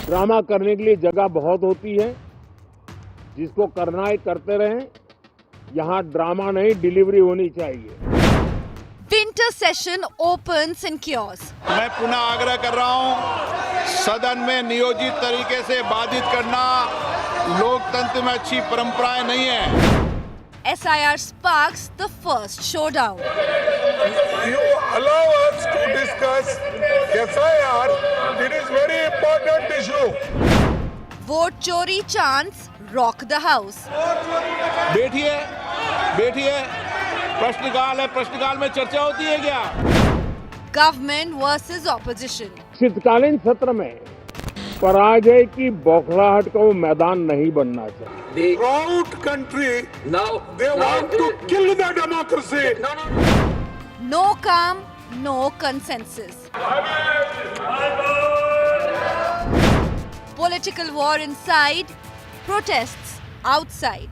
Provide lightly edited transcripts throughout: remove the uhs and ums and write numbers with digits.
Drama करने के लिए जगह बहुत होती है, जिसको करना है करते रहें। यहाँ ड्रामा नहीं, डिलीवरी होनी चाहिए। Winter session opens in chaos. मैं पुनः आग्रह कर रहा हूं, सदन में नियोजित तरीके से बाधित करना लोकतंत्र में अच्छी परंपराएं नहीं है। SIR sparks the first showdown. You allow us to discuss SIR. It is very important issue. Vote Chori chants rock the house. बैठिए, बैठिए। प्रश्नकाल है, प्रश्नकाल में चर्चा होती है क्या? Government versus opposition. शीतकालीन सत्र में पराजय की बौखलाहट का वो मैदान नहीं बनना चाहिए। Proud country. Now they want to kill the democracy. No calm, no consensus. Political war inside, protests outside.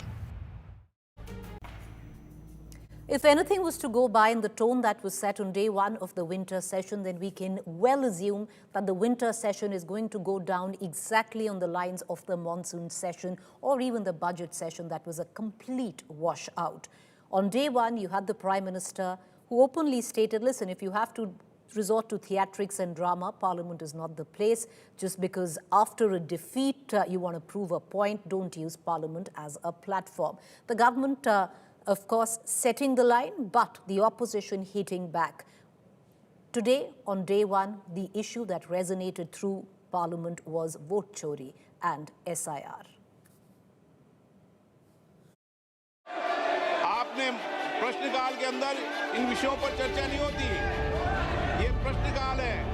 If anything was to go by in the tone that was set on day one of the winter session, then we can well assume that the winter session is going to go down exactly on the lines of the monsoon session or even the budget session that was a complete washout. On day one, you had the Prime Minister who openly stated, listen, if you have to resort to theatrics and drama, Parliament is not the place. Just because after a defeat you want to prove a point, don't use Parliament as a platform. The government of course, setting the line, but the opposition hitting back. Today, on day one, the issue that resonated through Parliament was vote chori and SIR. आपने प्रश्नकाल के अंदर इन विषयों पर चर्चा नहीं होती। ये प्रश्नकाल है।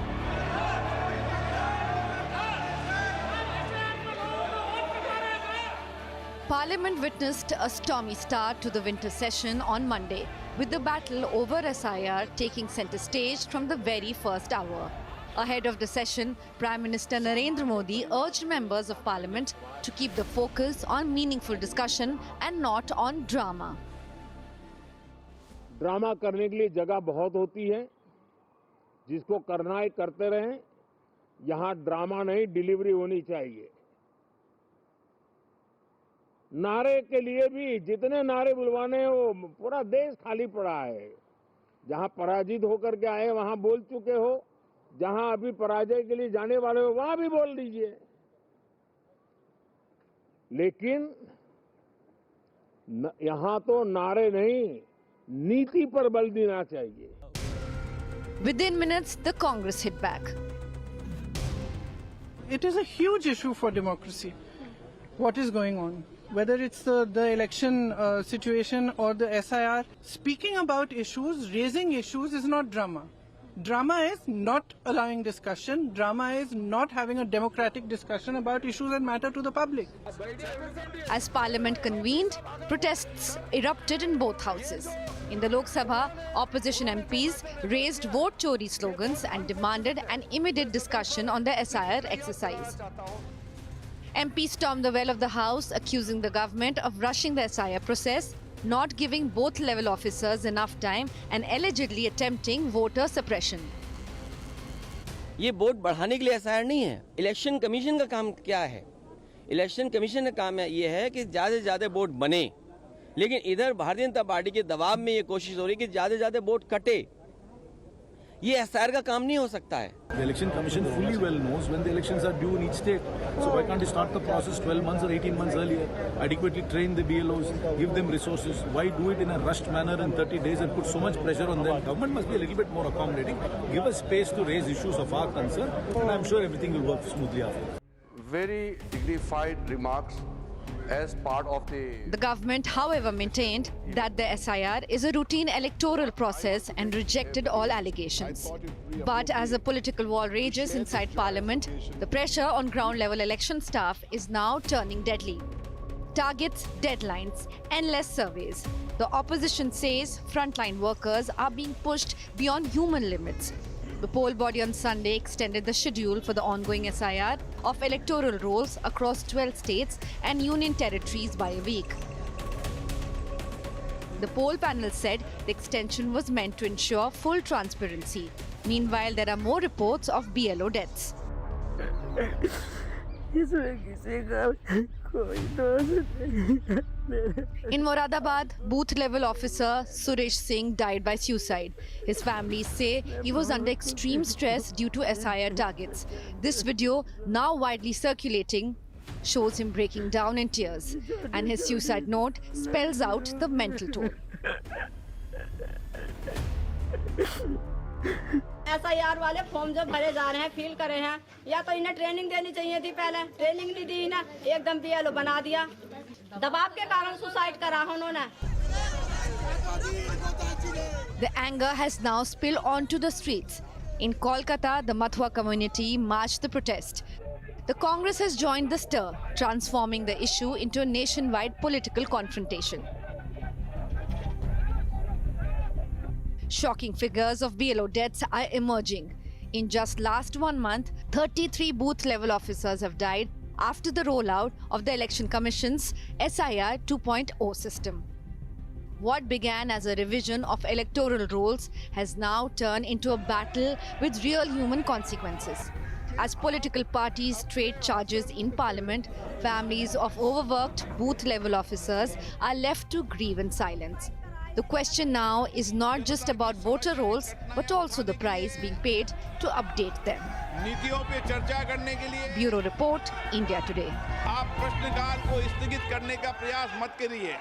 Parliament witnessed a stormy start to the winter session on Monday, with the battle over SIR taking centre stage from the very first hour. Ahead of the session, Prime Minister Narendra Modi urged members of Parliament to keep the focus on meaningful discussion and not on drama. Drama करने के लिए जगह बहुत होती है, जिसको करना है करते रहें। यहाँ ड्रामा नहीं, डिलीवरी होनी चाहिए। नारे के लिए भी जितने नारे बुलवाने हैं, वो पूरा देश खाली पड़ा है। जहां पराजित होकर के आए वहां बोल चुके हो, जहां अभी पराजय के लिए जाने वाले हो वहां भी बोल दीजिए, लेकिन यहां तो नारे नहीं, नीति पर बल देना चाहिए। Within minutes, the Congress hit back. It is a huge issue for democracy. What is going on? Whether it's the election situation or the SIR, speaking about issues, raising issues is not drama. Drama is not allowing discussion. Drama is not having a democratic discussion about issues that matter to the public. As Parliament convened, protests erupted in both houses. In the Lok Sabha, opposition MPs raised vote chori slogans and demanded an immediate discussion on the SIR exercise. MPs stormed the well of the House, accusing the government of rushing the SIR process, not giving both level officers enough time and allegedly attempting voter suppression. ये vote बढ़ाने के लिए SIR नहीं है। Election commission का काम क्या है? इलेक्शन कमीशन का काम ये है कि ज़्यादा से ज़्यादा वोट बने, लेकिन इधर भारतीय जनता पार्टी के दबाव में ये कोशिश हो रही है कि ज़्यादा से ज़्यादा वोट कटे। ये SIR का काम नहीं हो सकता है। The election commission fully well knows when the elections are due in each state. So why can't you start the process 12 months or 18 months earlier? Adequately train the BLOs, give them resources. Why do it in a rushed manner in 30 days and put so much pressure on them? Government must be a little bit more accommodating. Give us space to raise issues of our concern, and I'm sure everything will work smoothly after. Very dignified remarks as part of The government, however, maintained that the SIR is a routine electoral process and rejected all allegations. But as the political war rages inside Parliament, the pressure on ground-level election staff is now turning deadly. Targets, deadlines, endless surveys. The opposition says frontline workers are being pushed beyond human limits. The poll body on Sunday extended the schedule for the ongoing SIR of electoral rolls across 12 states and union territories by a week. The poll panel said the extension was meant to ensure full transparency. Meanwhile, there are more reports of BLO deaths. In Moradabad, booth-level officer Suresh Singh died by suicide. His family say he was under extreme stress due to SIR targets. This video, now widely circulating, shows him breaking down in tears, and his suicide note spells out the mental toll. SIR वाले form जो भरे जा रहे हैं, fill करे हैं, या तो इन्हें ट्रेनिंग देनी चाहिए थी, पहले ट्रेनिंग नहीं दी इन्हें, एकदम BLO बना दिया, दबाव के कारण सुसाइड करा उन्होंने. The anger has now spilled onto the streets. In Kolkata, the Mathua community marched the protest. The Congress has joined the stir, transforming the issue into a nationwide political confrontation. Shocking figures of BLO deaths are emerging. In just last 1 month, 33 booth-level officers have died after the rollout of the Election Commission's SIR 2.0 system. What began as a revision of electoral rules has now turned into a battle with real human consequences. As political parties trade charges in Parliament, families of overworked booth-level officers are left to grieve in silence. The question now is not just about voter rolls, but also the price being paid to update them. नीतियों पे चर्चा करने के लिए Bureau Report, India Today. आप प्रश्नकाल को स्थगित करने का प्रयास मत करिए.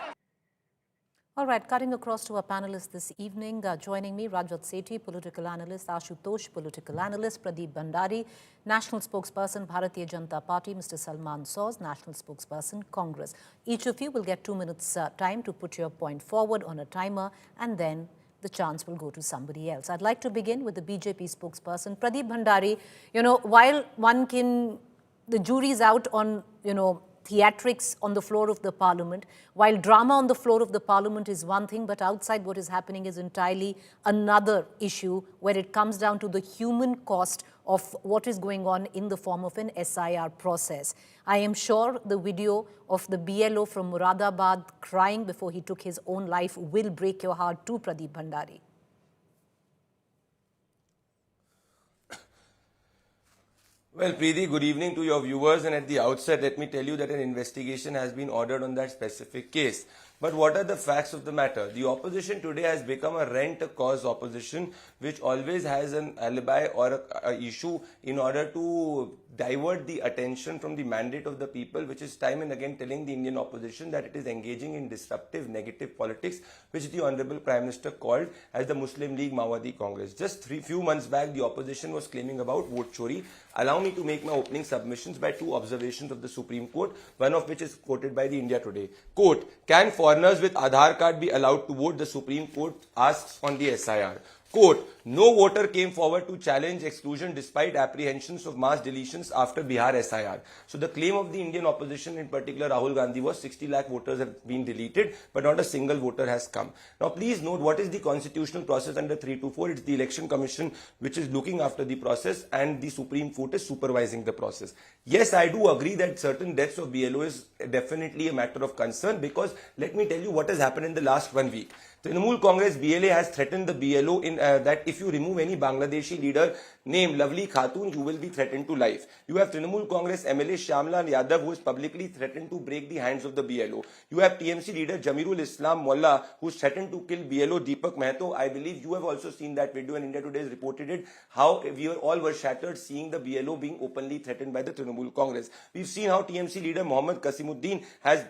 All right, cutting across to our panelists this evening. Joining me, Rajat Sethi, political analyst, Ashutosh, political analyst, Pradeep Bhandari, national spokesperson, Bharatiya Janata Party, Mr. Salman Soz, national spokesperson, Congress. Each of you will get 2 minutes time to put your point forward on a timer, and then the chance will go to somebody else. I'd like to begin with the BJP spokesperson, Pradeep Bhandari. You know, while the jury's out on, theatrics on the floor of the parliament, while drama on the floor of the parliament is one thing, but outside what is happening is entirely another issue, where it comes down to the human cost of what is going on in the form of an SIR process. I am sure the video of the BLO from Moradabad crying before he took his own life will break your heart too, Pradeep Bhandari. Well, Preeti, good evening to your viewers, and at the outset, let me tell you that an investigation has been ordered on that specific case. But what are the facts of the matter? The opposition today has become a rent-a-cause opposition, which always has an alibi or a issue in order to divert the attention from the mandate of the people, which is time and again telling the Indian opposition that it is engaging in disruptive, negative politics, which the Honorable Prime Minister called as the Muslim League Mahayuti Congress. Just few months back, the opposition was claiming about vote chori. Allow me to make my opening submissions by 2 observations of the Supreme Court, one of which is quoted by the India Today. Quote, can foreigners with Aadhaar card be allowed to vote? The Supreme Court asks on the SIR. Quote, no voter came forward to challenge exclusion despite apprehensions of mass deletions after Bihar SIR. So the claim of the Indian opposition, in particular Rahul Gandhi, was 60 lakh voters have been deleted, but not a single voter has come. Now please note what is the constitutional process under 324. It's the Election Commission which is looking after the process, and the Supreme Court is supervising the process. Yes, I do agree that certain deaths of BLO is definitely a matter of concern, because let me tell you what has happened in the last 1 week. Trinamool Congress BLA has threatened the BLO in that if you remove any Bangladeshi leader named Lovely Khatun, you will be threatened to life. You have Trinamool Congress MLA Shyamlal Yadav, who is publicly threatened to break the hands of the BLO. You have TMC leader Jamirul Islam Mullah, who is threatened to kill BLO Deepak Mehto. I believe you have also seen that video, and India Today has reported it, how we all were shattered seeing the BLO being openly threatened by the Trinamool Congress. We've seen how TMC leader Mohammad Kasimuddin has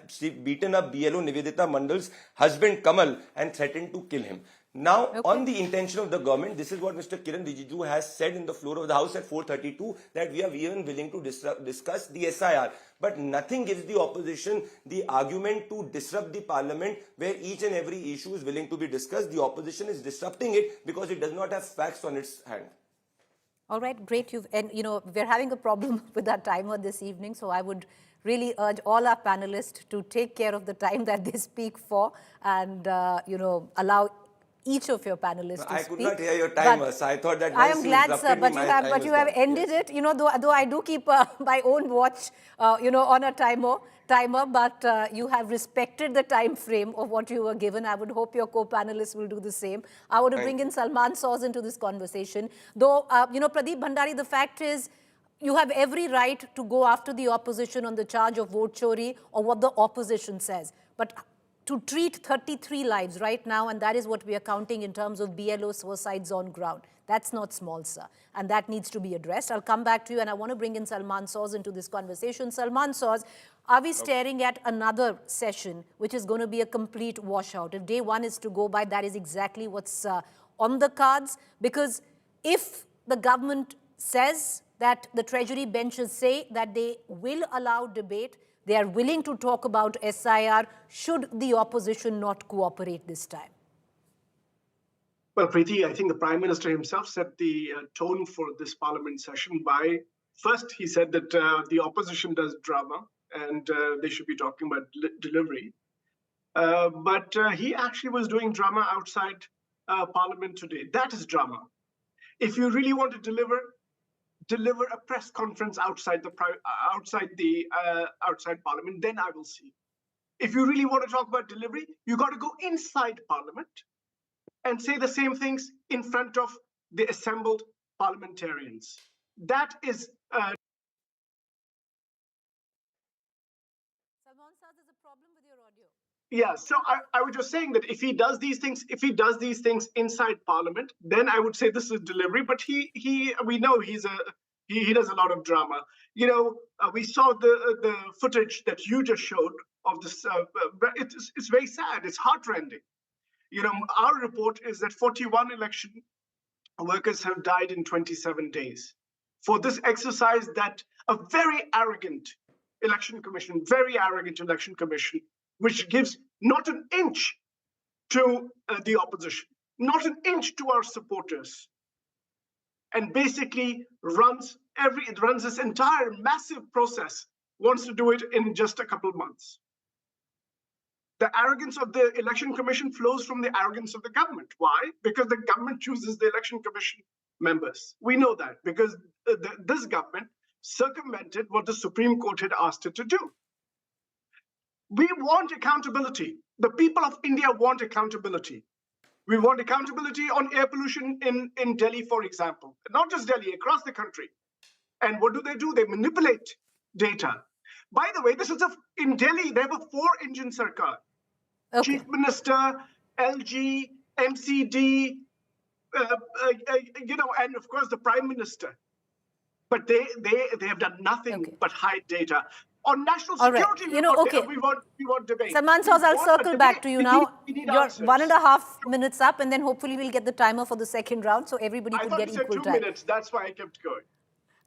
beaten up BLO Nivedita Mandal's husband Kamal and threatened to kill him. Now, on the intention of the government, this is what Mr. Kiran Rijiju has said in the floor of the House at 4:32, that we are even willing to discuss the SIR. But nothing gives the opposition the argument to disrupt the parliament, where each and every issue is willing to be discussed. The opposition is disrupting it because it does not have facts on its hand. All right, great. We're having a problem with our timer this evening, so I would really urge all our panelists to take care of the time that they speak for, and allow each of your panelists to speak. I could not hear your timer, so I thought that I am glad, sir, but you have ended it. Though I do keep my own watch, on a timer, but you have respected the time frame of what you were given. I would hope your co-panelists will do the same. I want to bring in Salman Soz into this conversation. Though, Pradeep Bhandari, the fact is, you have every right to go after the opposition on the charge of vote chori or what the opposition says. But to treat 33 lives right now, and that is what we are counting in terms of BLO suicides on ground, that's not small, sir. And that needs to be addressed. I'll come back to you, and I want to bring in Salman Soz into this conversation. Salman Soz, are we staring at another session which is going to be a complete washout? If day one is to go by, that is exactly what's on the cards. Because if the government says that the Treasury benches say that they will allow debate, they are willing to talk about SIR, should the opposition not cooperate this time? Well, Preeti, I think the Prime Minister himself set the tone for this Parliament session by, first he said that the opposition does drama and they should be talking about delivery. But he actually was doing drama outside Parliament today. That is drama. If you really want to deliver a press conference outside Parliament, then I will see. If you really want to talk about delivery, you got to go inside Parliament and say the same things in front of the assembled parliamentarians. That is. Salman Saz, there's a problem with your audio. Yeah, so I was just saying that if he does these things, inside Parliament, then I would say this is delivery. But we know he does a lot of drama. You know, we saw the footage that you just showed of this. It's very sad. It's heartrending. You know, our report is that 41 election workers have died in 27 days for this exercise that a very arrogant election commission, which gives not an inch to the opposition, not an inch to our supporters, and basically runs this entire massive process, wants to do it in just a couple of months. The arrogance of the election commission flows from the arrogance of the government. Why? Because the government chooses the election commission members. We know that because this government circumvented what the Supreme Court had asked it to do. We want accountability. The people of India want accountability. We want accountability on air pollution in Delhi, for example. Not just Delhi, across the country. And what do? They manipulate data. By the way, in Delhi, they have a 4-engine sarkar. Okay. Chief Minister, LG, MCD, and of course the Prime Minister. But they have done nothing but hide data. On national security, we want debate. Salman Soz, I'll circle back to you now. You're 1.5 minutes up, and then hopefully we'll get the timer for the second round, so everybody could get equal time. I thought you said 2 minutes. That's why I kept going.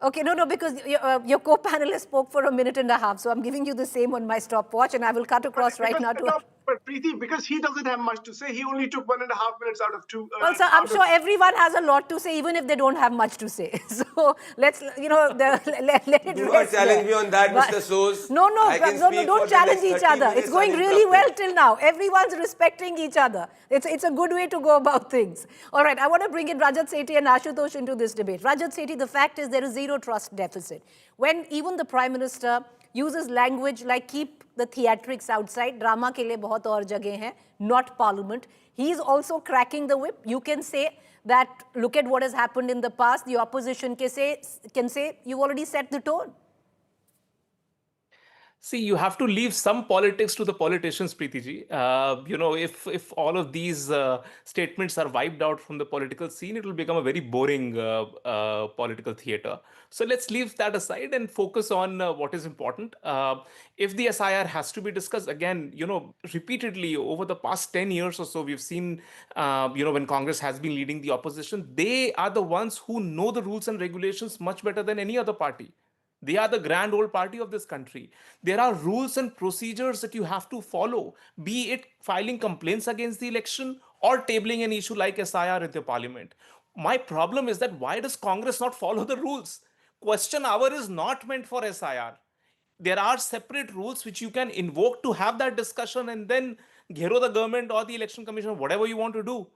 Okay, no, because your co-panelist spoke for 1.5 minutes, so I'm giving you the same on my stopwatch, and I will cut across right now to... But Preeti, because he doesn't have much to say, he only took 1.5 minutes out of 2. Well, sir, I'm sure everyone has a lot to say, even if they don't have much to say. So let's, let it rest. Do not challenge me on that, Mr. Soz. No, don't challenge each other. It's going really well till now. Everyone's respecting each other. It's a good way to go about things. All right, I want to bring in Rajat Sethi and Ashutosh into this debate. Rajat Sethi, the fact is there is zero trust deficit. When even the Prime Minister uses language like keep the theatrics outside, drama ke liye bahut aur jageh hain, not Parliament. He is also cracking the whip. You can say that, look at what has happened in the past. The opposition can say, you've already set the tone. See, you have to leave some politics to the politicians, Preeti ji. If all of these statements are wiped out from the political scene, it will become a very boring political theater. So let's leave that aside and focus on what is important. If the SIR has to be discussed, again, repeatedly over the past 10 years or so, we've seen, when Congress has been leading the opposition, they are the ones who know the rules and regulations much better than any other party. They are the grand old party of this country. There are rules and procedures that you have to follow, be it filing complaints against the election or tabling an issue like SIR in the parliament. My problem is that why does Congress not follow the rules? Question hour is not meant for SIR. There are separate rules which you can invoke to have that discussion and then ghero the government or the election commission, whatever you want to do.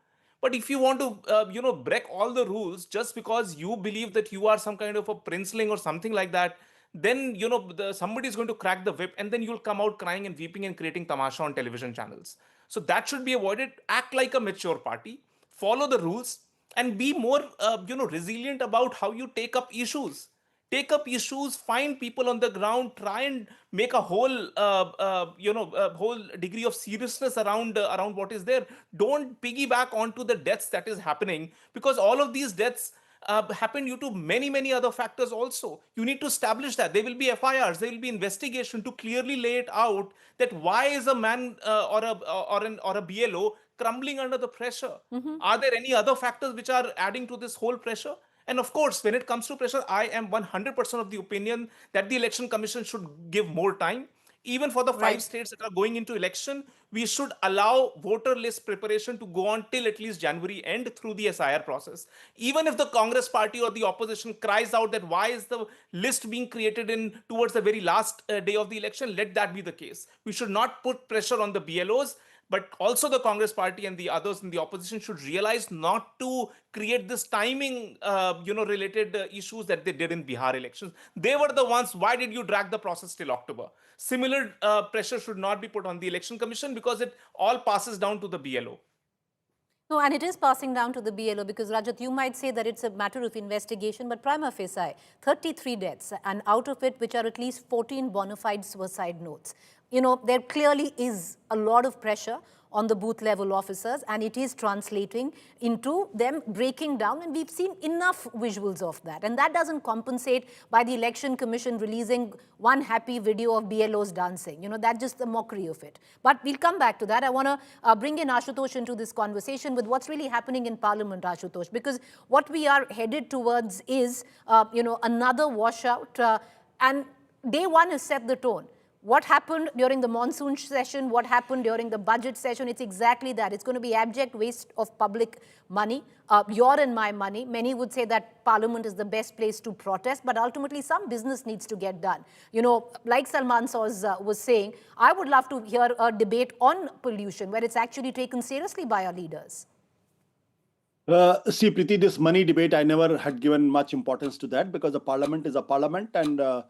But if you want to, break all the rules just because you believe that you are some kind of a princeling or something like that, then, somebody is going to crack the whip and then you'll come out crying and weeping and creating tamasha on television channels. So that should be avoided. Act like a mature party, follow the rules and be more, resilient about how you take up issues. Take up issues, find people on the ground, try and make a whole, whole degree of seriousness around what is there. Don't piggyback onto the deaths that is happening, because all of these deaths happen due to many other factors also. You need to establish that. There will be FIRs, there will be investigation to clearly lay it out that why is a man or a BLO crumbling under the pressure? Are there any other factors which are adding to this whole pressure? And of course, when it comes to pressure, I am 100% of the opinion that the election commission should give more time. Even for the 5 states that are going into election, we should allow voter list preparation to go on till at least January end through the SIR process. Even if the Congress party or the opposition cries out that why is the list being created in towards the very last day of the election, let that be the case. We should not put pressure on the BLOs. But also the Congress party and the others in the opposition should realize not to create this timing, related issues that they did in Bihar elections. They were the ones. Why did you drag the process till October? Similar pressure should not be put on the election commission, because it all passes down to the BLO. No, and it is passing down to the BLO, because Rajat, you might say that it's a matter of investigation, but prima facie, 33 deaths, and out of it, which are at least 14 bona fide suicide notes. You know, there clearly is a lot of pressure on the booth level officers, and it is translating into them breaking down, and we've seen enough visuals of that. And that doesn't compensate by the election commission releasing one happy video of BLOs dancing. You know, that's just the mockery of it. But we'll come back to that. I want to bring in Ashutosh into this conversation with what's really happening in Parliament, Ashutosh, because what we are headed towards is, another washout, and day one has set the tone. What happened during the monsoon session, what happened during the budget session, it's exactly that. It's going to be abject waste of public money, your and my money. Many would say that Parliament is the best place to protest, but ultimately some business needs to get done. You know, like Salman was saying, I would love to hear a debate on pollution where it's actually taken seriously by our leaders. See, Preeti, this money debate, I never had given much importance to that, because a parliament is a parliament, and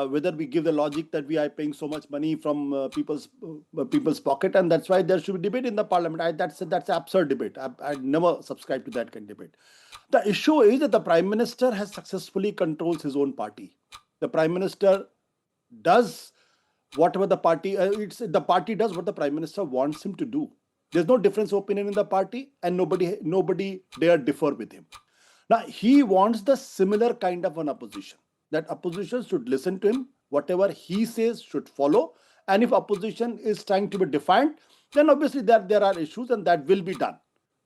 whether we give the logic that we are paying so much money from people's pocket, and that's why there should be debate in the parliament. That's absurd debate. I never subscribe to that kind of debate. The issue is that the Prime Minister has successfully controls his own party. The Prime Minister does whatever the party, the party does what the Prime Minister wants him to do. There's no difference of opinion in the party, and nobody dare differ with him. Now, he wants the similar kind of an opposition. That opposition should listen to him. Whatever he says should follow. And if opposition is trying to be defiant, then obviously there are issues, and that will be done.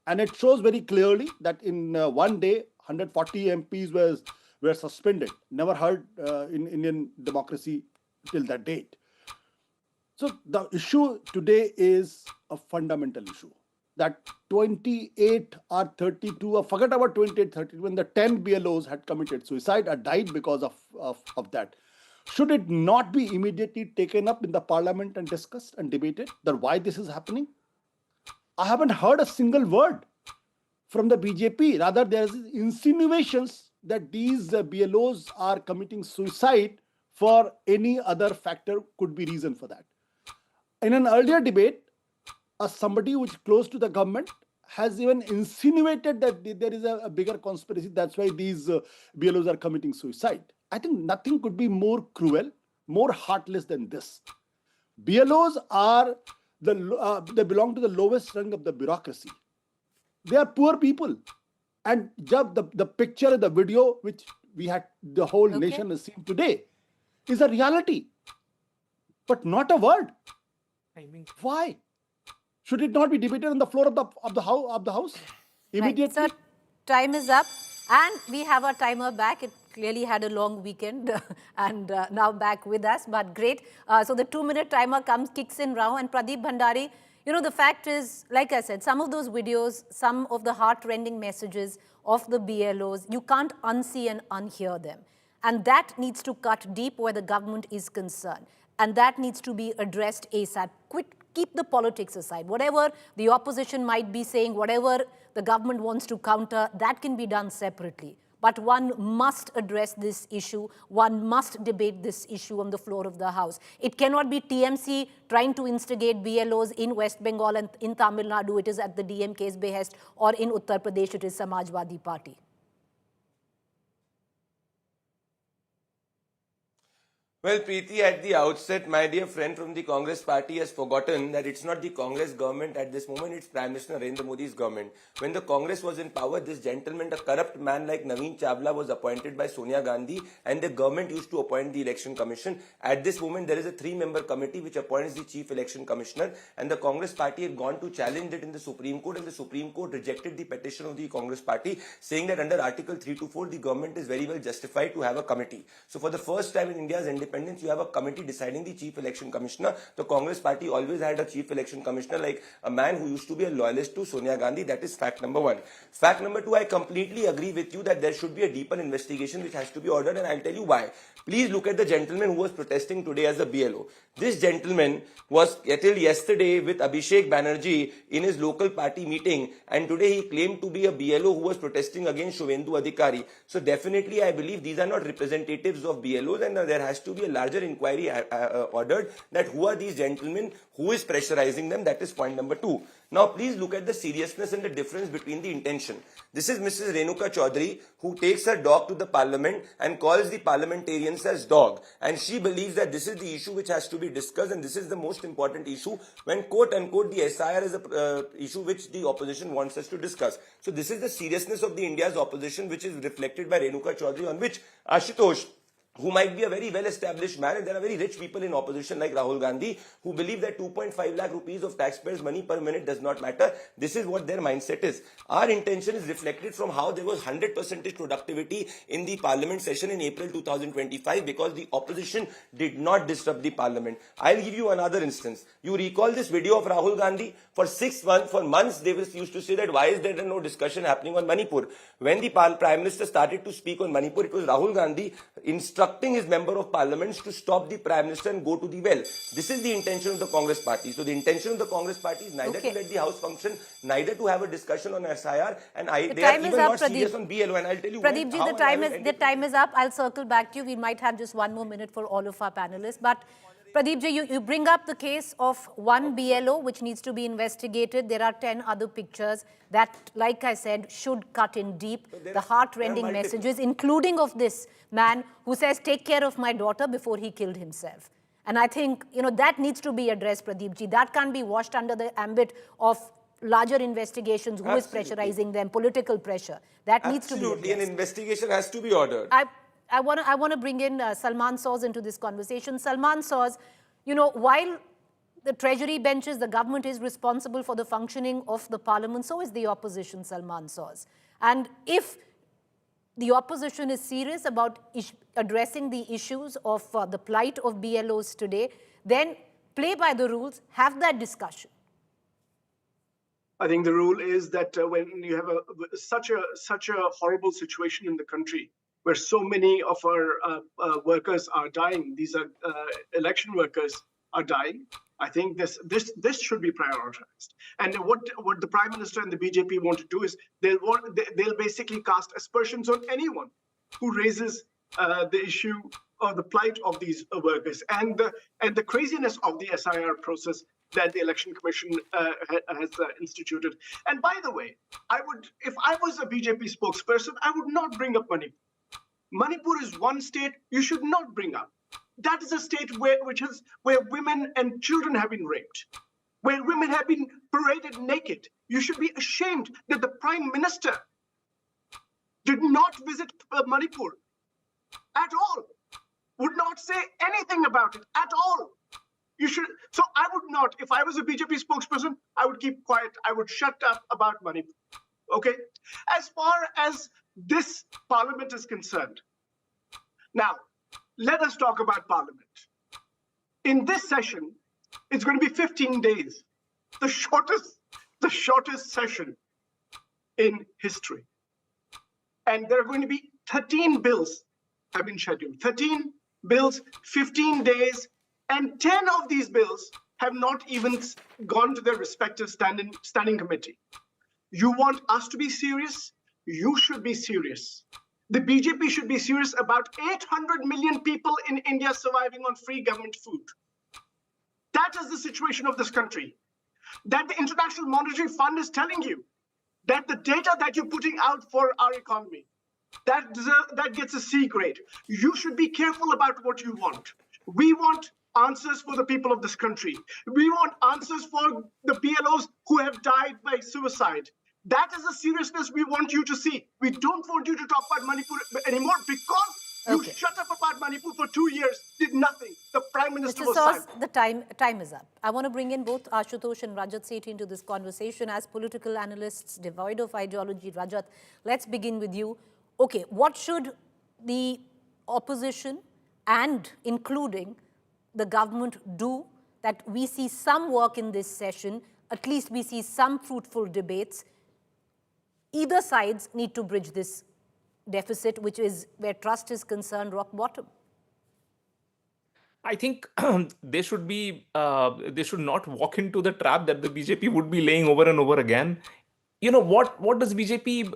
And it shows very clearly that in one day, 140 MPs were suspended. Never heard in Indian democracy till that date. So the issue today is a fundamental issue. That 28 or 32, or forget about 28, 32, when the 10 BLOs had committed suicide or died because of that. Should it not be immediately taken up in the parliament and discussed and debated that why this is happening? I haven't heard a single word from the BJP. Rather, there's insinuations that these BLOs are committing suicide for any other factor could be reason for that. In an earlier debate, somebody who is close to the government has even insinuated that there is a bigger conspiracy. That's why these BLOs are committing suicide. I think nothing could be more cruel, more heartless than this. BLOs are they belong to the lowest rung of the bureaucracy. They are poor people. And the picture, the video, which we had, the whole nation has seen today, is a reality. But not a word. Why? Should it not be debated on the floor of the house immediately? Right. So time is up, and we have our timer back. It clearly had a long weekend and now back with us, but great. So the 2-minute timer kicks in now, and Pradeep Bhandari, you know, the fact is, like I said, some of those videos, some of the heart-rending messages of the BLOs, you can't unsee and unhear them. And that needs to cut deep where the government is concerned. And that needs to be addressed ASAP. Keep the politics aside. Whatever the opposition might be saying, whatever the government wants to counter, that can be done separately. But one must address this issue. One must debate this issue on the floor of the House. It cannot be TMC trying to instigate BLOs in West Bengal, and in Tamil Nadu it is at the DMK's behest, or in Uttar Pradesh it is Samajwadi Party. Well, Preeti, at the outset, my dear friend from the Congress party has forgotten that it's not the Congress government at this moment, it's Prime Minister Narendra Modi's government. When the Congress was in power, this gentleman, a corrupt man like Naveen Chawla, was appointed by Sonia Gandhi, and the government used to appoint the Election Commission. At this moment, there is a 3-member committee which appoints the Chief Election Commissioner, and the Congress party had gone to challenge it in the Supreme Court, and the Supreme Court rejected the petition of the Congress party, saying that under Article 324, the government is very well justified to have a committee. So for the first time in India's independence, you have a committee deciding the Chief Election Commissioner. The Congress party always had a Chief Election Commissioner like a man who used to be a loyalist to Sonia Gandhi. That is fact number 1. Fact number 2, I completely agree with you that there should be a deeper investigation which has to be ordered, and I'll tell you why. Please look at the gentleman who was protesting today as a BLO. This gentleman was till yesterday with Abhishek Banerjee in his local party meeting, and today he claimed to be a BLO who was protesting against Shubhendu Adhikari. So definitely I believe these are not representatives of BLOs, and there has to be a larger inquiry ordered that who are these gentlemen, who is pressurizing them. That is point number 2. Now please look at the seriousness and the difference between the intention. This is Mrs. Renuka Choudhry, who takes her dog to the parliament and calls the parliamentarians as dog. And she believes that this is the issue which has to be discussed, and this is the most important issue when quote unquote the SIR is a issue which the opposition wants us to discuss. So this is the seriousness of the India's opposition, which is reflected by Renuka Choudhry, on which Ashutosh, who might be a very well-established man, and there are very rich people in opposition like Rahul Gandhi who believe that 2.5 lakh rupees of taxpayers' money per minute does not matter. This is what their mindset is. Our intention is reflected from how there was 100% productivity in the parliament session in April 2025 because the opposition did not disrupt the parliament. I'll give you another instance. You recall this video of Rahul Gandhi? For 6 months, for months, they used to say that why is there no discussion happening on Manipur? When the Prime Minister started to speak on Manipur, it was Rahul Gandhi instructing his member of parliaments to stop the Prime Minister and go to the well. This is the intention of the Congress party. So the intention of the Congress party is neither to let the House function, neither to have a discussion on SIR, and they are even not serious on BLO. And I'll tell you Pradeep ji, the time is up. I'll circle back to you. We might have just one more minute for all of our panelists. But Pradeep ji, you bring up the case of one BLO which needs to be investigated. There are 10 other pictures that, like I said, should cut in deep. The heart-rending messages, including of this man who says, take care of my daughter before he killed himself. And I think, that needs to be addressed, Pradeep ji. That can't be washed under the ambit of larger investigations, who is pressurizing them, political pressure. That needs to be addressed. Absolutely, an investigation has to be ordered. I want to bring in Salman Soz into this conversation. Salman Soz, while the treasury benches, the government is responsible for the functioning of the parliament, so is the opposition, Salman Soz. And if the opposition is serious about addressing the issues of the plight of BLOs today, then play by the rules, have that discussion. I think the rule is that when you have such a horrible situation in the country, where so many of our workers are dying, these are election workers are dying, I think this should be prioritized. And what the Prime Minister and the BJP want to do is they'll basically cast aspersions on anyone who raises the issue of the plight of these workers and the craziness of the SIR process that the Election Commission has instituted. And by the way, if I was a BJP spokesperson, I would not bring up Manipur. Manipur is one state you should not bring up. That is a state where women and children have been raped, where women have been paraded naked. You should be ashamed that the Prime Minister did not visit Manipur at all, would not say anything about it at all. So I would not, if I was a BJP spokesperson, I would keep quiet. I would shut up about Manipur. Okay? As far as this parliament is concerned, now, let us talk about parliament. In this session, it's going to be 15 days, the shortest session in history. And there are going to be 13 bills have been scheduled. 13 bills, 15 days, and 10 of these bills have not even gone to their respective standing committee. You want us to be serious? You should be serious. The BJP should be serious about 800 million people in India surviving on free government food. That is the situation of this country. That the International Monetary Fund is telling you that the data that you're putting out for our economy, that gets a C grade. You should be careful about what you want. We want answers for the people of this country. We want answers for the BLOs who have died by suicide. That is the seriousness we want you to see. We don't want you to talk about Manipur anymore because you shut up about Manipur for 2 years, did nothing. The Prime Minister Mr. was Source, silent. the time is up. I want to bring in both Ashutosh and Rajat Sethi into this conversation as political analysts devoid of ideology. Rajat, let's begin with you. Okay, what should the opposition and including the government do that we see some work in this session, at least we see some fruitful debates? Either sides need to bridge this deficit, which is where trust is concerned, rock bottom. I think they should not walk into the trap that the BJP would be laying over and over again. You know, what does BJP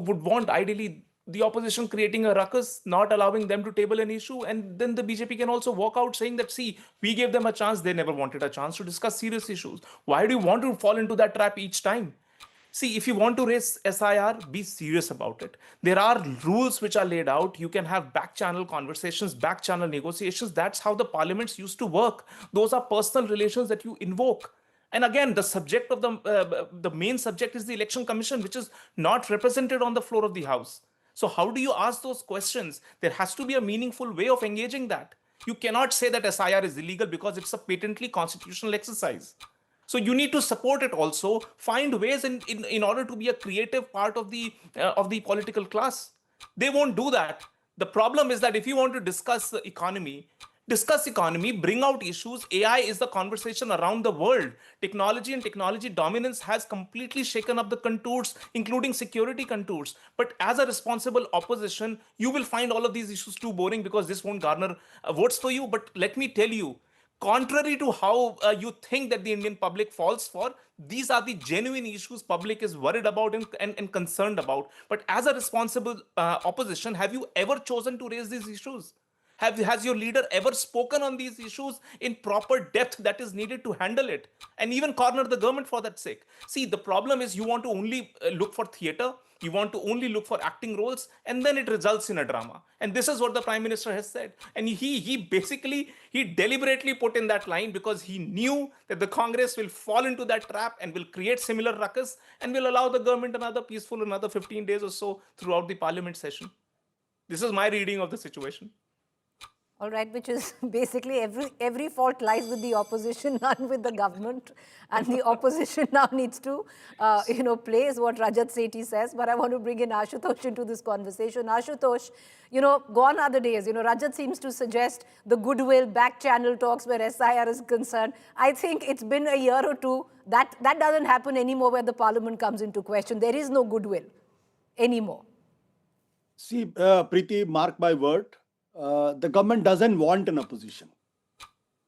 would want? Ideally, the opposition creating a ruckus, not allowing them to table an issue, and then the BJP can also walk out saying that, see, we gave them a chance, they never wanted a chance to discuss serious issues. Why do you want to fall into that trap each time? See, if you want to raise SIR, be serious about it. There are rules which are laid out. You can have back-channel conversations, back-channel negotiations. That's how the parliaments used to work. Those are personal relations that you invoke. And again, the subject of the main subject is the Election Commission, which is not represented on the floor of the House. So how do you ask those questions? There has to be a meaningful way of engaging that. You cannot say that SIR is illegal because it's a patently constitutional exercise. So you need to support it also, find ways in order to be a creative part of the political class. They won't do that. The problem is that if you want to discuss economy, bring out issues. AI is the conversation around the world. Technology and technology dominance has completely shaken up the contours, including security contours. But as a responsible opposition, you will find all of these issues too boring because this won't garner votes for you. But let me tell you, contrary to how you think that the Indian public falls for, these are the genuine issues public is worried about and concerned about. But as a responsible opposition, have you ever chosen to raise these issues? Has your leader ever spoken on these issues in proper depth that is needed to handle it? And even corner the government for that sake. See, the problem is you want to only look for theater, you want to only look for acting roles, and then it results in a drama. And this is what the Prime Minister has said. And he deliberately put in that line because he knew that the Congress will fall into that trap and will create similar ruckus and will allow the government another 15 days or so throughout the parliament session. This is my reading of the situation. All right, which is basically every fault lies with the opposition, none with the government. And the opposition now needs to, play is what Rajat Sethi says. But I want to bring in Ashutosh into this conversation. Ashutosh, gone are the days. Rajat seems to suggest the goodwill back-channel talks where SIR is concerned. I think it's been a year or two. That doesn't happen anymore where the parliament comes into question. There is no goodwill anymore. See, Preeti, mark my word. The government doesn't want an opposition.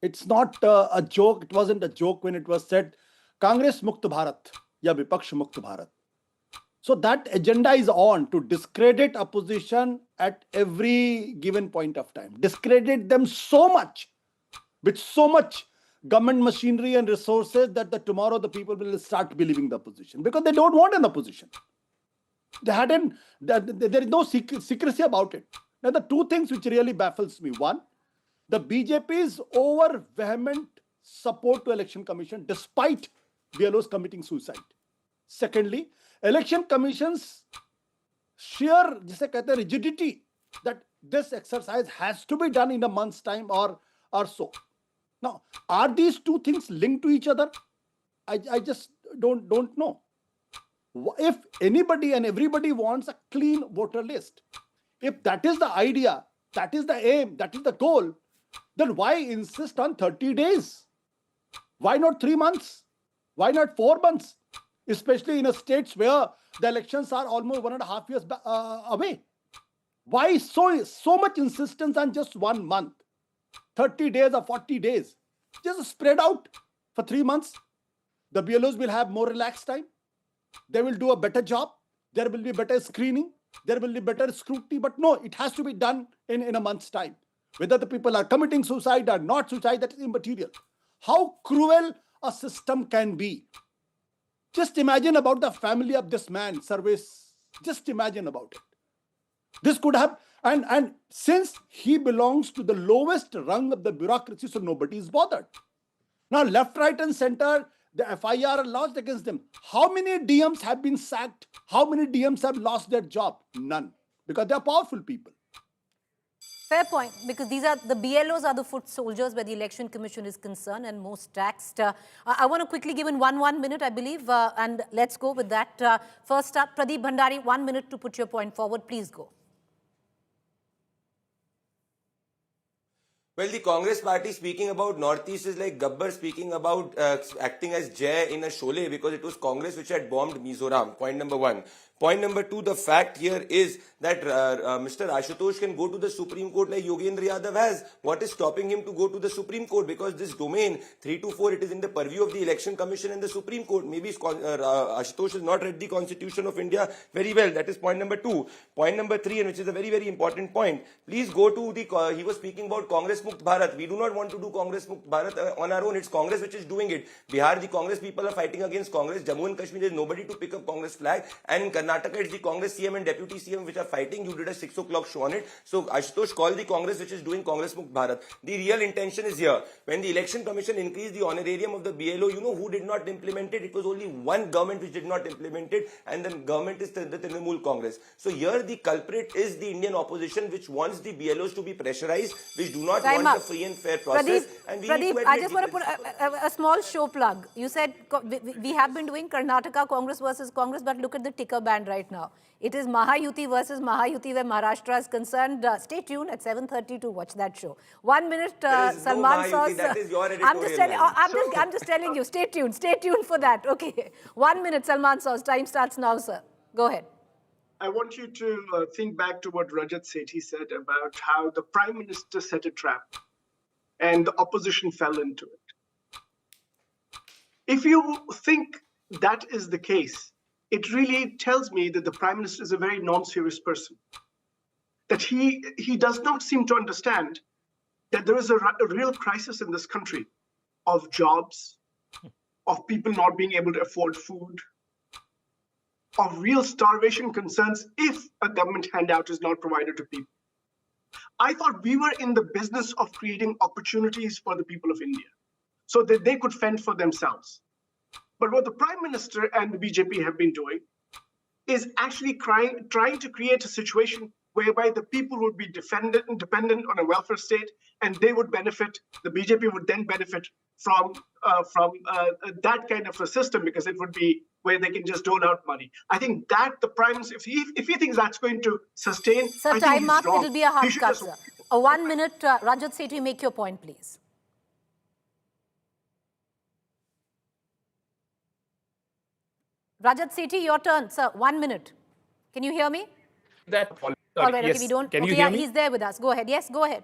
It's not a joke. It wasn't a joke when it was said, Congress Mukt Bharat, ya Vipaksh Mukt Bharat. So that agenda is on to discredit opposition at every given point of time. Discredit them so much, with so much government machinery and resources that tomorrow the people will start believing the opposition because they don't want an opposition. There is no secrecy about it. Now, the two things which really baffles me. One, the BJP's over vehement support to Election Commission despite BLOs committing suicide. Secondly, Election Commission's sheer rigidity that this exercise has to be done in a month's time or so. Now, are these two things linked to each other? I just don't know. If anybody and everybody wants a clean voter list, if that is the idea, that is the aim, that is the goal, then why insist on 30 days? Why not 3 months? Why not 4 months? Especially in a states where the elections are almost 1.5 years away. Why so much insistence on just 1 month? 30 days or 40 days? Just spread out for 3 months. The BLOs will have more relaxed time. They will do a better job. There will be better screening. There will be better scrutiny, but no, it has to be done in a month's time. Whether the people are committing suicide or not suicide, that is immaterial. How cruel a system can be. Just imagine about the family of this man, Service. Just imagine about it. This could have And since he belongs to the lowest rung of the bureaucracy, so nobody is bothered. Now, left, right, and center, the FIR are lodged against them. How many DMs have been sacked? How many DMs have lost their job? None, because they are powerful people. Fair point, because these are the BLOs are the foot soldiers where the Election Commission is concerned and most taxed. I want to quickly give in one minute, I believe, and let's go with that. First up, Pradeep Bhandari, 1 minute to put your point forward. Please go. Well, the Congress party speaking about Northeast is like Gabbar speaking about acting as Jay in a Sholay, because it was Congress which had bombed Mizoram. Point number one. Point number two, the fact here is that Mr. Ashutosh can go to the Supreme Court like Yogendra Yadav has. What is stopping him to go to the Supreme Court? Because this domain, 3 to 4, it is in the purview of the Election Commission and the Supreme Court. Maybe Ashutosh has not read the Constitution of India very well. That is point number two. Point number three, and which is a very, very important point. Please go to the, he was speaking about Congress Mukt Bharat. We do not want to do Congress Mukt Bharat on our own. It's Congress which is doing it. Bihar, the Congress people are fighting against Congress. Jammu and Kashmir, there is nobody to pick up Congress flag. And in Karnataka, it's the Congress CM and Deputy CM which are fighting. You did a 6 o'clock show on it. So Ashutosh called the Congress which is doing Congress Mukt Bharat. The real intention is here. When the Election Commission increased the honorarium of the BLO, you know who did not implement it? It was only one government which did not implement it, and the government is the Trinamool Congress. So here the culprit is the Indian opposition, which wants the BLOs to be pressurized, which do not want a free and fair process. Pradeep, I just want to put a small show plug. You said we have been doing Karnataka Congress versus Congress, but look at the ticker band right now. It is Mahayuti versus Mahayuti where Maharashtra is concerned. Stay tuned at 7:30 to watch that show. 1 minute, Salman no that is your I'm just telling you, stay tuned for that. Okay, 1 minute, Salman Saus. Time starts now, sir. Go ahead. I want you to think back to what Rajat Sethi said about how the Prime Minister set a trap and the opposition fell into it. If you think that is the case, it really tells me that the Prime Minister is a very non-serious person. That he does not seem to understand that there is a real crisis in this country of jobs, of people not being able to afford food, of real starvation concerns if a government handout is not provided to people. I thought we were in the business of creating opportunities for the people of India so that they could fend for themselves. But what the Prime Minister and the BJP have been doing is actually trying to create a situation whereby the people would be dependent on a welfare state, and they would benefit. The BJP would then benefit from that kind of a system, because it would be where they can just dole out money. I think that the Prime Minister, if he thinks that's going to sustain, sir, I time think up. he's wrong. It'll be a hard cut, sir. A 1 minute, Rajat Sethi, make your point, please. Rajat Sethi, your turn, sir. 1 minute. Can you hear me? All right, yes. okay, we don't. Can okay, you hear me? He's there with us. Go ahead. Yes, go ahead.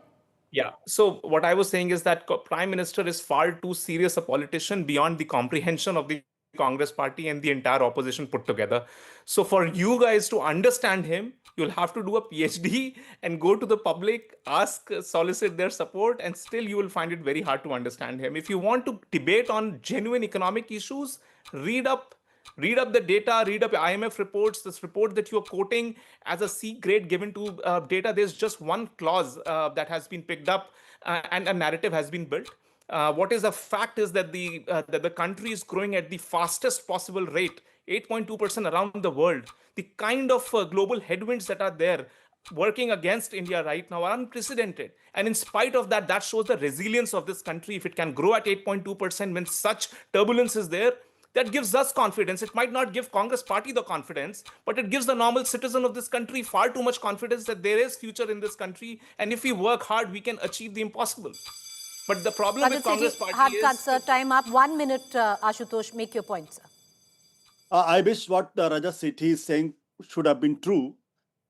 Yeah. So what I was saying is that Prime Minister is far too serious a politician beyond the comprehension of the Congress party and the entire opposition put together. So for you guys to understand him, you'll have to do a PhD and go to the public, ask, solicit their support, and still you will find it very hard to understand him. If you want to debate on genuine economic issues, read up the data, read up IMF reports. This report that you're quoting as a C grade given to data, there's just one clause that has been picked up and a narrative has been built. What is a fact is that the country is growing at the fastest possible rate, 8.2% around the world. The kind of global headwinds that are there working against India right now are unprecedented. And in spite of that, that shows the resilience of this country. If it can grow at 8.2% when such turbulence is there, that gives us confidence. It might not give Congress party the confidence, but it gives the normal citizen of this country far too much confidence that there is future in this country. And if we work hard, we can achieve the impossible. But the problem with Congress party hard is... cut, sir. Time up. 1 minute, Ashutosh. Make your point, sir. I wish what Rajat Sethi is saying should have been true.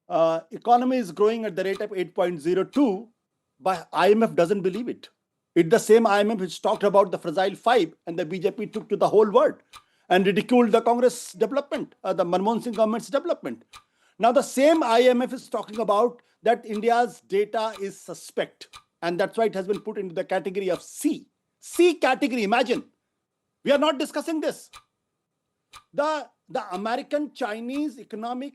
Economy is growing at the rate of 8.02, but IMF doesn't believe it. It's the same IMF which talked about the fragile five, and the BJP took to the whole world and ridiculed the Congress development, the Manmohan Singh government's development. Now the same IMF is talking about that India's data is suspect, and that's why it has been put into the category of C. C category, imagine. We are not discussing this. The American-Chinese Economic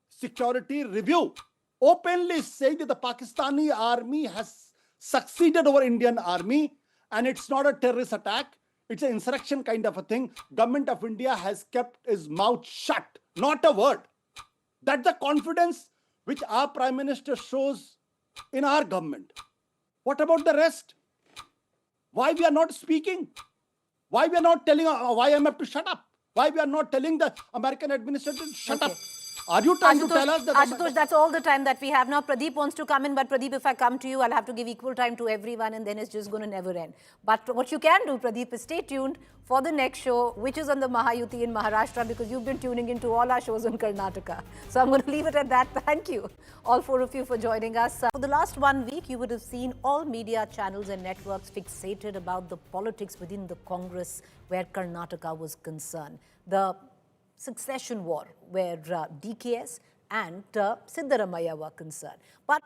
Security Review openly saying that the Pakistani army has succeeded over Indian army and it's not a terrorist attack, it's an insurrection kind of a thing. Government of India has kept his mouth shut, not a word. That's the confidence which our Prime Minister shows in our government. What about the rest? Why we are not speaking? Why we are not telling YMF to shut up? Why we are not telling the American administration to shut up? Are you trying to tell us that... Ashutosh, that's all the time that we have now. Pradeep wants to come in, but Pradeep, if I come to you, I'll have to give equal time to everyone and then it's just going to never end. But what you can do, Pradeep, is stay tuned for the next show, which is on the Mahayuti in Maharashtra, because you've been tuning into all our shows in Karnataka. So I'm going to leave it at that. Thank you, all four of you, for joining us. For the last 1 week, you would have seen all media channels and networks fixated about the politics within the Congress where Karnataka was concerned. The succession war where DKS and Siddaramaiah were concerned. But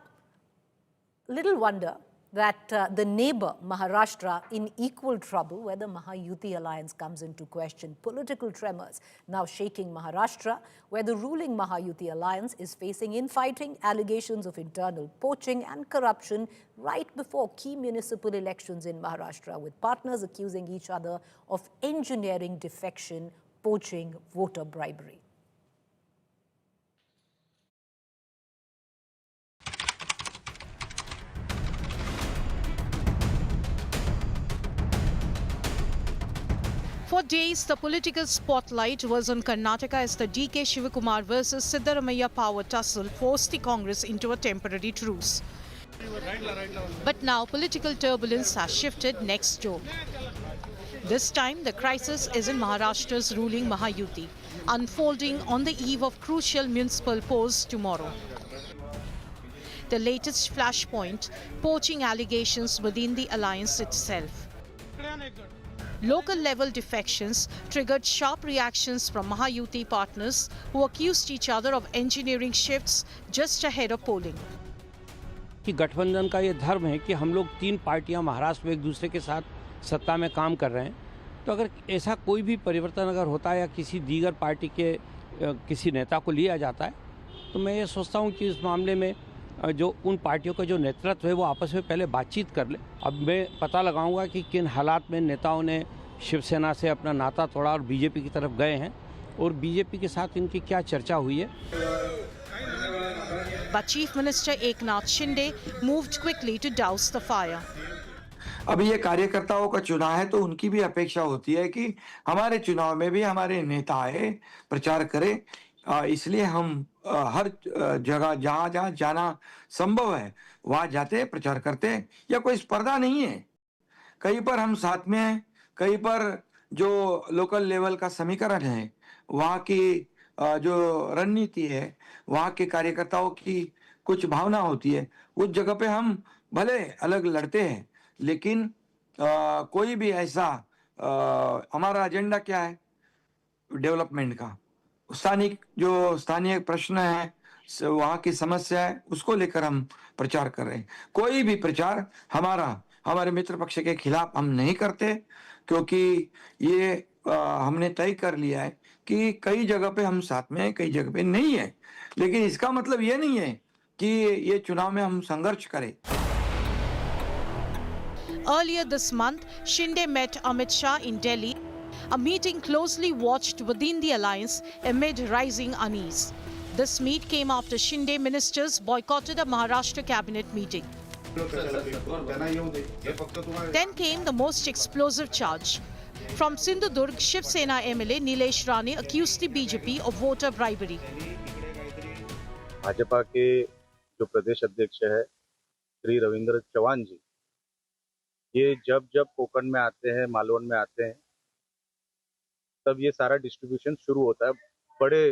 little wonder that the neighbor Maharashtra in equal trouble, where the Mahayuti alliance comes into question. Political tremors now shaking Maharashtra, where the ruling Mahayuti alliance is facing infighting, allegations of internal poaching and corruption right before key municipal elections in Maharashtra, with partners accusing each other of engineering defection, poaching, voter bribery. For days, the political spotlight was on Karnataka as the DK Shivakumar versus Siddaramaiah power tussle forced the Congress into a temporary truce. But now political turbulence has shifted next door. This time, the crisis is in Maharashtra's ruling Mahayuti, unfolding on the eve of crucial municipal polls tomorrow. The latest flashpoint, poaching allegations within the alliance itself. Local level defections triggered sharp reactions from Mahayuti partners who accused each other of engineering shifts just ahead of polling. कि गठबंधन का ये धर्म है कि हम लोग तीन पार्टियां महाराष्ट्र में एक दूसरे के साथ सत्ता में काम कर रहे हैं, तो अगर ऐसा कोई भी परिवर्तन अगर होता है या किसी दीगर पार्टी के किसी नेता को लिया जाता है, तो मैं ये सोचता हूँ कि इस मामले में जो उन पार्टियों का जो नेतृत्व है वो आपस में पहले बातचीत कर ले। अब मैं पता लगाऊंगा कि किन हालात में नेताओं ने शिवसेना से अपना नाता तोड़ा और बीजेपी की तरफ गए हैं और बीजेपी के साथ इनकी क्या चर्चा हुई है। But Chief Minister Eknath Shinde moved quickly to douse the fire. अब ये कार्यकर्ताओं का चुनाव है तो उनकी भी अपेक्षा होती है कि हमारे चुनाव में भी हमारे नेता आए, प्रचार करें। इसलिए हम हर जगह जहाँ जहाँ जाना संभव है वहाँ जाते, प्रचार करते। या कोई स्पर्धा नहीं है, कहीं पर हम साथ में हैं, कहीं पर जो लोकल लेवल का समीकरण है, वहाँ की जो रणनीति है, वहाँ के कार्यकर्ताओं की कुछ भावना होती है, उस जगह पे हम भले अलग लड़ते हैं, लेकिन कोई भी ऐसा हमारा एजेंडा क्या है, डेवलपमेंट का, स्थानीय प्रश्न है, वहाँ की समस्या है, उसको लेकर हम प्रचार कर रहे हैं। कोई भी प्रचार हमारे मित्र पक्ष के खिलाफ हम नहीं करते, क्योंकि ये हमने तय कर लिया है कि कई जगह पे हम साथ में हैं, कई जगह पे नहीं है, लेकिन इसका मतलब ये नहीं है कि ये चुनाव में हम संघर्ष करें। Earlier this month, Shinde met Amit Shah in Delhi, a meeting closely watched within the alliance amid rising unease. This meet came after Shinde ministers boycotted a Maharashtra cabinet meeting. Then came the most explosive charge. From Sindhudurg, Shiv Sena MLA Nilesh Rane accused the BJP of voter bribery. Bhajpa के जो प्रदेश अध्यक्ष है श्री रविंद्र चौहान जी, ये जब कोकण में आते हैं, मालवन में आते हैं, तब ये सारा डिस्ट्रीब्यूशन शुरू होता है। बड़े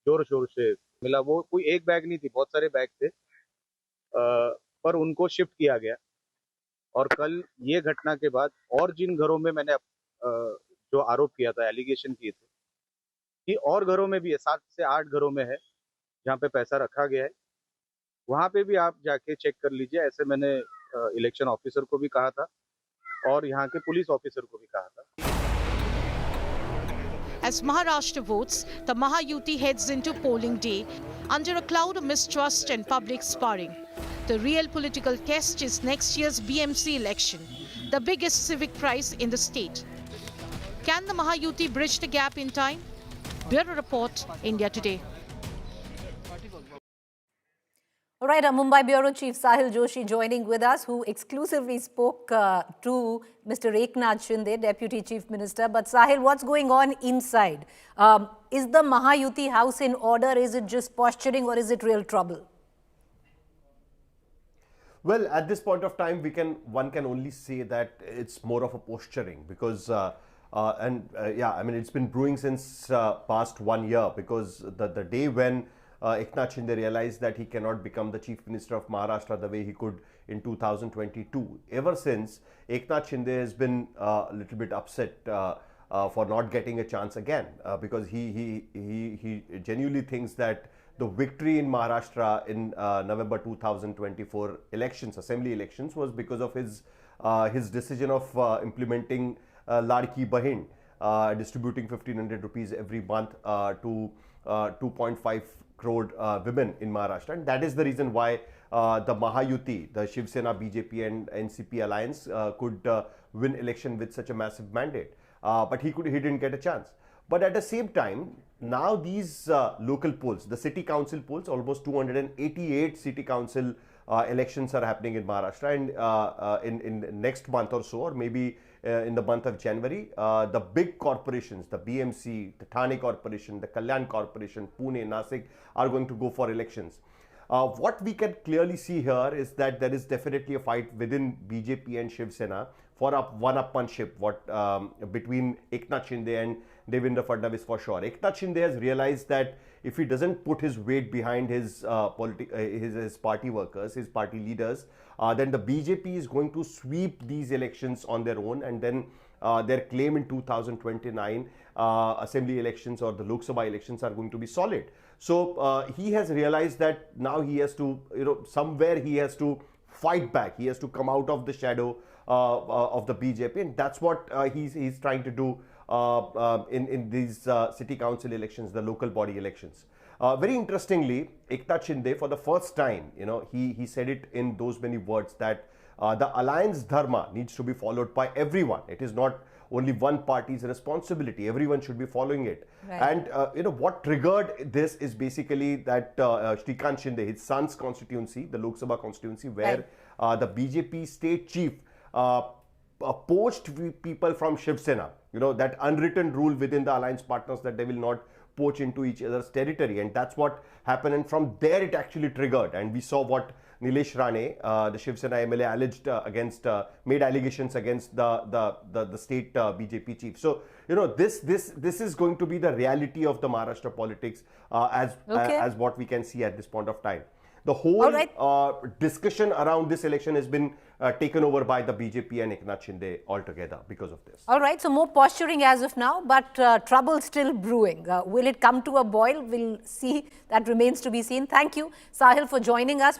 जोर शोर से मिला, वो कोई एक बैग नहीं थी, बहुत सारे बैग थे, पर उनको शिफ्ट किया गया। और कल ये घटना के बाद और जिन घरों में मैंने जो आरोप किया था, एलिगेशन किए थे, कि और घरों में भी है, 7 से 8 घरों में है जहाँ पे पैसा रखा गया है, वहाँ पे भी आप जाके चेक कर लीजिए। ऐसे मैंने इलेक्शन ऑफिसर को भी कहा था और यहाँ के पुलिस ऑफिसर को भी कहा था। As Maharashtra votes, the Mahayuti heads into polling day under a cloud of mistrust and public sparring. The real political test is next year's BMC election, the biggest civic prize in the state. Can the Mahayuti bridge the gap in time? Bureau Report, India Today. All right, our Mumbai Bureau Chief Sahil Joshi joining with us, who exclusively spoke to Mr. Eknath Shinde, Deputy Chief Minister. But Sahil, what's going on inside? Is the Mahayuti house in order? Is it just posturing, or is it real trouble? Well, at this point of time, one can only say that it's more of a posturing, because it's been brewing since past 1 year, because the day when Eknath Shinde realized that he cannot become the Chief Minister of Maharashtra the way he could in 2022. Ever since, Eknath Shinde has been a little bit upset for not getting a chance again, because he genuinely thinks that the victory in Maharashtra in November 2024 elections, assembly elections, was because of his decision of implementing Ladki Bahin, distributing 1,500 rupees every month to 2.5 crore women in Maharashtra. And that is the reason why the Mahayuti, the Shiv Sena, BJP and NCP alliance could win election with such a massive mandate. But he didn't get a chance. But at the same time, now these local polls, the city council polls, almost 288 city council elections are happening in Maharashtra, and in next month or so, or maybe in the month of January, the big corporations, the BMC, the Thane Corporation, the Kalyan Corporation, Pune, Nasik, are going to go for elections. What we can clearly see here is that there is definitely a fight within BJP and Shiv Sena for one-upmanship between Eknath Shinde and Devendra Fadnavis, for sure. Eknath Shinde has realized that if he doesn't put his weight behind his party workers, his party leaders, then the BJP is going to sweep these elections on their own, and then their claim in 2029 assembly elections or the Lok Sabha elections are going to be solid. So he has realized that now he has to, somewhere he has to fight back. He has to come out of the shadow of the BJP, and that's what he's trying to do in these city council elections, the local body elections. Very interestingly, Eknath Shinde, for the first time, he said it in those many words that the alliance dharma needs to be followed by everyone. It is not only one party's responsibility. Everyone should be following it. Right. And what triggered this is basically that Shrikant Shinde, his son's constituency, the Lok Sabha constituency, where the BJP state chief poached people from Shiv Sena. That unwritten rule within the alliance partners that they will not poach into each other's territory, and that's what happened. And from there it actually triggered, and we saw what Nilesh Rane, the Shiv Sena MLA, alleged made allegations against the state BJP chief. So this is going to be the reality of the Maharashtra politics as what we can see at this point of time. The whole discussion around this election has been taken over by the BJP and Eknath Shinde altogether because of this. All right, so more posturing as of now, but trouble still brewing. Will it come to a boil? We'll see. That remains to be seen. Thank you, Sahil, for joining us.